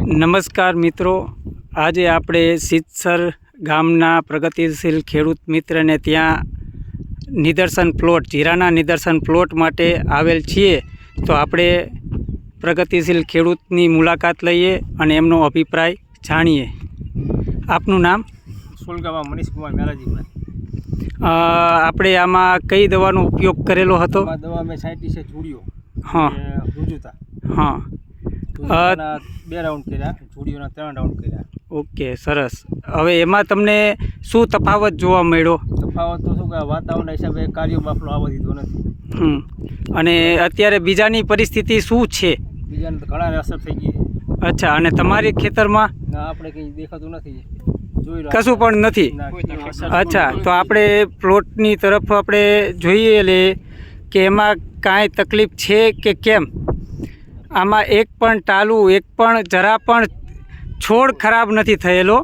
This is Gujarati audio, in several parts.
નમસ્કાર મિત્રો, આજે આપણે સિદ્ધસર ગામના પ્રગતિશીલ ખેડૂત મિત્રને ત્યાં નિદર્શન પ્લોટ, જીરાના નિદર્શન પ્લોટ માટે આવેલ છીએ. તો આપણે પ્રગતિશીલ ખેડૂતની મુલાકાત લઈએ અને એમનો અભિપ્રાય જાણીએ. આપનું નામ? સોલગામાં મનીષકુમાર મેલાજીભાઈ. આપણે આમાં કઈ દવાનો ઉપયોગ કરેલો હતો? દવા મેં છાંટી છે જોડીઓ. હા રૂજુતા. હા, 2 રાઉન્ડ કર્યા, જોડીઓના 3 રાઉન્ડ કર્યા. ઓકે, સરસ. હવે એમાં તમને શું તફાવત જોવા મળ્યો? તફાવત તો શું કે વાતાવરણના હિસાબે કાર્યો બાફલો આવવા દીધો નથી. અને અત્યારે બીજાની પરિસ્થિતિ શું છે? બીજાને તો ઘણા અસર થઈ ગઈ. અચ્છા, અને તમારી ખેતરમાં ના, આપણે કંઈ દેખાતું નથી, જોઈ લો કશું પણ નથી. અચ્છા, તો આપણે પ્લોટની તરફ આપણે જોઈએ લે કે એમાં કાંઈ તકલીફ છે કે કેમ? આમાં એક પણ ટાલું, એક પણ જરા પણ છોડ ખરાબ નથી થયેલો.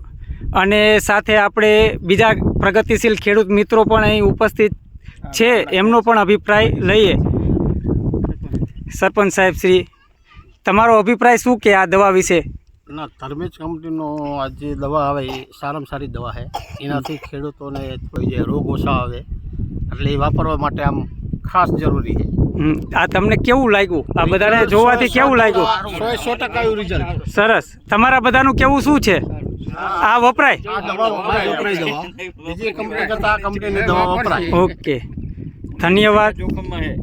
અને સાથે આપણે બીજા પ્રગતિશીલ ખેડૂત મિત્રો પણ અહીં ઉપસ્થિત છે, એમનો પણ અભિપ્રાય લઈએ. સરપંચ સાહેબ શ્રી, તમારો અભિપ્રાય શું કે આ દવા વિશે? ના, ધર્મેશ કંપનીનો આ જે દવા આવે એ સારામાં સારી દવા છે. એનાથી ખેડૂતોને કોઈ જે રોગ ઓછા આવે એટલે એ વાપરવા માટે આમ ખાસ જરૂરી છે. આ તમને કેવું લાગ્યું? આ બધાને જોવાથી કેવું લાગ્યું? 100% રિઝલ્ટ. સરસ. તમારા બધાનું કેવું શું છે? આ વપરાય? બીજી કંપની કરતાં આ કંપનીની દવા વપરાય. ઓકે, ધન્યવાદ. જોખમમાં છે.